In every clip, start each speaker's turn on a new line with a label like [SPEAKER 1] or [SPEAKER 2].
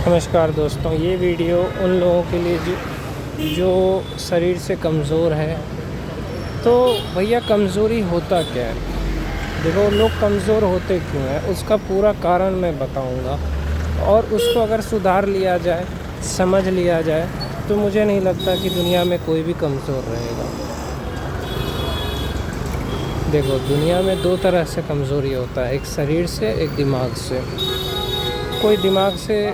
[SPEAKER 1] नमस्कार दोस्तों, ये वीडियो उन लोगों के लिए जो शरीर से कमज़ोर है। तो भैया कमज़ोरी होता क्या है? देखो, लोग कमज़ोर होते क्यों हैं उसका पूरा कारण मैं बताऊंगा। और उसको अगर सुधार लिया जाए, समझ लिया जाए, तो मुझे नहीं लगता कि दुनिया में कोई भी कमज़ोर रहेगा। देखो, दुनिया में दो तरह से कमज़ोरी होता है, एक शरीर से, एक दिमाग से। कोई दिमाग से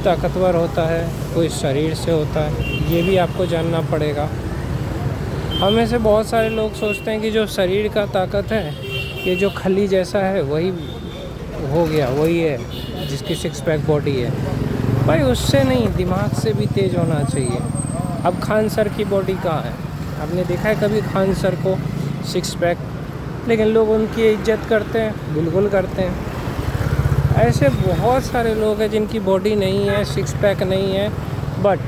[SPEAKER 1] ताकतवर होता है, कोई शरीर से होता है, ये भी आपको जानना पड़ेगा। हमें से बहुत सारे लोग सोचते हैं कि जो शरीर का ताकत है, ये जो खली जैसा है वही हो गया, वही है जिसकी सिक्स पैक बॉडी है। भाई उससे नहीं, दिमाग से भी तेज़ होना चाहिए। अब खान सर की बॉडी कहाँ है? आपने देखा है कभी खान सर को सिक्स पैक? लेकिन लोग उनकी इज्जत करते हैं, बिल्कुल करते हैं। ऐसे बहुत सारे लोग हैं जिनकी बॉडी नहीं है, सिक्स पैक नहीं है, बट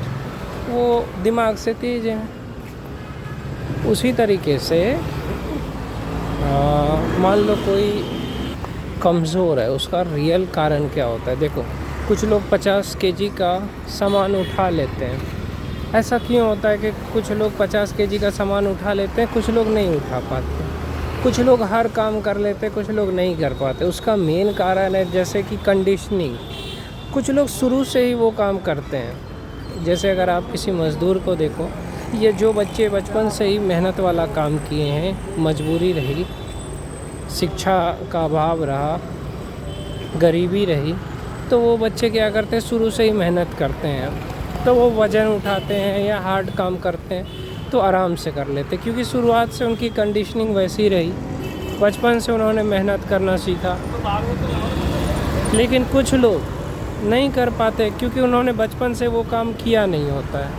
[SPEAKER 1] वो दिमाग से तेज हैं। उसी तरीके से मान लो कोई कमज़ोर है, उसका रियल कारण क्या होता है? देखो, कुछ लोग 50 केजी का सामान उठा लेते हैं। ऐसा क्यों होता है कि कुछ लोग 50 केजी का सामान उठा लेते हैं, कुछ लोग नहीं उठा पाते? कुछ लोग हर काम कर लेते, कुछ लोग नहीं कर पाते। उसका मेन कारण है जैसे कि कंडीशनिंग। कुछ लोग शुरू से ही वो काम करते हैं। जैसे अगर आप किसी मज़दूर को देखो, ये जो बच्चे बचपन से ही मेहनत वाला काम किए हैं, मजबूरी रही, शिक्षा का अभाव रहा, गरीबी रही, तो वो बच्चे क्या करते हैं, शुरू से ही मेहनत करते हैं। तो वो वज़न उठाते हैं या हार्ड काम करते हैं तो आराम से कर लेते, क्योंकि शुरुआत से उनकी कंडीशनिंग वैसी रही, बचपन से उन्होंने मेहनत करना सीखा। लेकिन कुछ लोग नहीं कर पाते क्योंकि उन्होंने बचपन से वो काम किया नहीं होता है।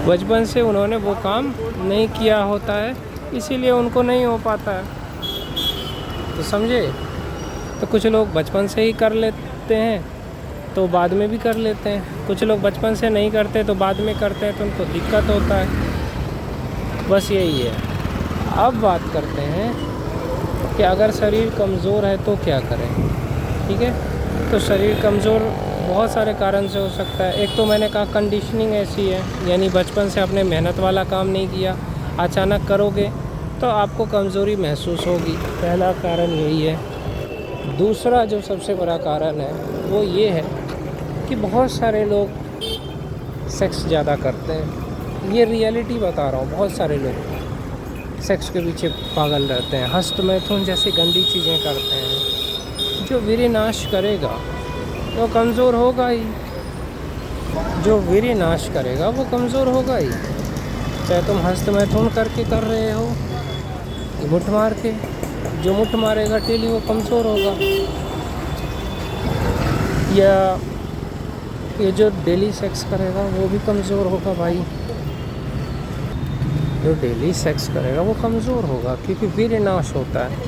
[SPEAKER 1] बचपन से उन्होंने वो काम नहीं किया होता है, इसीलिए उनको नहीं हो पाता है। तो समझे? तो कुछ लोग बचपन से ही कर लेते हैं तो बाद में भी कर लेते हैं, कुछ लोग बचपन से नहीं करते तो बाद में करते हैं तो उनको दिक्कत होता है। बस यही है। अब बात करते हैं कि अगर शरीर कमज़ोर है तो क्या करें। ठीक है, तो शरीर कमज़ोर बहुत सारे कारण से हो सकता है। एक तो मैंने कहा कंडीशनिंग ऐसी है, यानी बचपन से आपने मेहनत वाला काम नहीं किया, अचानक करोगे तो आपको कमज़ोरी महसूस होगी। पहला कारण यही है। दूसरा जो सबसे बड़ा कारण है वो ये है कि बहुत सारे लोग सेक्स ज़्यादा करते हैं। ये रियलिटी बता रहा हूँ, बहुत सारे लोग सेक्स के पीछे पागल रहते हैं, हस्त मैथुन जैसी गंदी चीज़ें करते हैं। जो विनाश करेगा वो कमज़ोर होगा ही, जो विनाश करेगा वो कमज़ोर होगा ही। चाहे तुम हस्त मैथुन करके कर रहे हो, मुठ मार के, जो मुठ मारेगा टेली वो कमज़ोर होगा। या ये जो डेली सेक्स करेगा वो भी कमज़ोर होगा भाई। जो डेली सेक्स करेगा वो कमज़ोर होगा, क्योंकि वीर्य नाश होता है।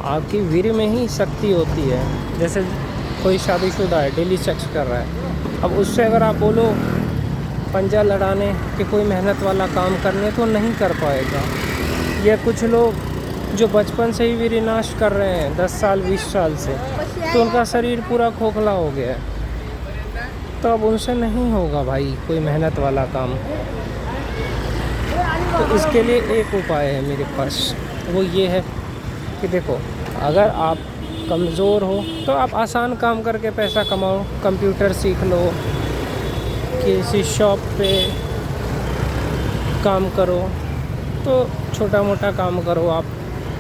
[SPEAKER 1] आपकी वीर्य में ही शक्ति होती है। जैसे कोई शादीशुदा है, डेली सेक्स कर रहा है, अब उससे अगर आप बोलो पंजा लड़ाने कि कोई मेहनत वाला काम करने, तो नहीं कर पाएगा। या कुछ लोग जो बचपन से ही वीर्य नाश कर रहे हैं 10 साल 20 साल से, तो उनका शरीर पूरा खोखला हो गया है, तो अब उनसे नहीं होगा भाई कोई मेहनत वाला काम। तो इसके लिए एक उपाय है मेरे पास, वो ये है कि देखो, अगर आप कमज़ोर हो तो आप आसान काम करके पैसा कमाओ। कंप्यूटर सीख लो, किसी शॉप पे काम करो, तो छोटा मोटा काम करो आप,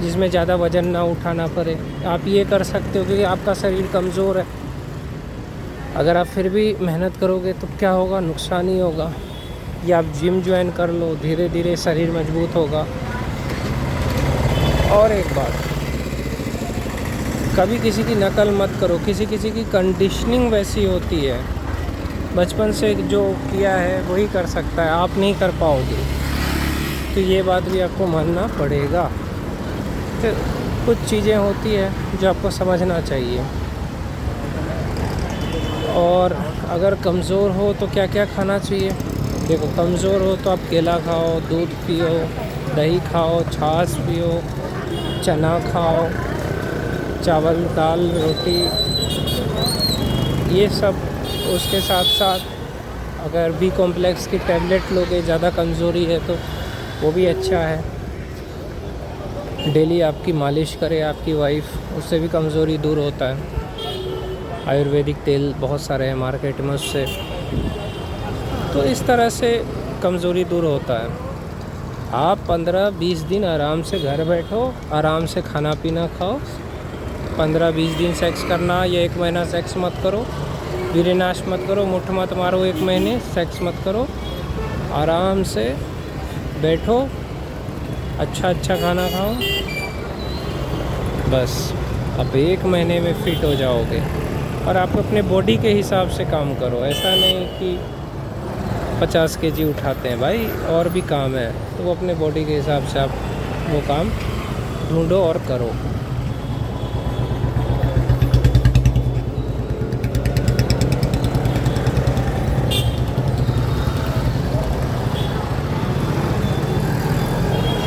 [SPEAKER 1] जिसमें ज़्यादा वज़न ना उठाना पड़े। आप ये कर सकते हो क्योंकि आपका शरीर कमज़ोर है। अगर आप फिर भी मेहनत करोगे तो क्या होगा? नुकसान ही होगा। या आप जिम ज्वाइन कर लो, धीरे धीरे शरीर मजबूत होगा। और एक बात, कभी किसी की नकल मत करो। किसी की कंडीशनिंग वैसी होती है, बचपन से जो किया है वही कर सकता है, आप नहीं कर पाओगे। तो ये बात भी आपको मानना पड़ेगा। तो कुछ चीज़ें होती है जो आपको समझना चाहिए। और अगर कमज़ोर हो तो क्या क्या खाना चाहिए? देखो, कमज़ोर हो तो आप केला खाओ, दूध पियो, दही खाओ, छाछ पियो, चना खाओ, चावल दाल रोटी ये सब। उसके साथ साथ अगर बी कॉम्प्लेक्स की टैबलेट लोगे, ज़्यादा कमज़ोरी है तो वो भी अच्छा है। डेली आपकी मालिश करे आपकी वाइफ, उससे भी कमज़ोरी दूर होता है। आयुर्वेदिक तेल बहुत सारे हैं मार्केट में उससे, तो इस तरह से कमज़ोरी दूर होता है। आप 15-20 दिन आराम से घर बैठो, आराम से खाना पीना खाओ। 15-20 दिन सेक्स करना या 1 महीना सेक्स मत करो, वीर्यनाश मत करो, मुट्ठ मत मारो, 1 महीने सेक्स मत करो। आराम से बैठो, अच्छा खाना खाओ, बस अब 1 महीने में फिट हो जाओगे। और आप अपने बॉडी के हिसाब से काम करो, ऐसा नहीं कि 50 kg उठाते हैं भाई, और भी काम है, तो वो अपने बॉडी के हिसाब से आप वो काम ढूंढो और करो।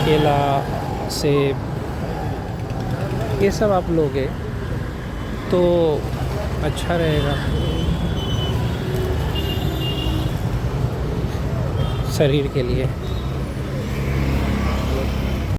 [SPEAKER 1] केला, सेब, ये सब आप लोगे तो अच्छा रहेगा शरीर के लिए।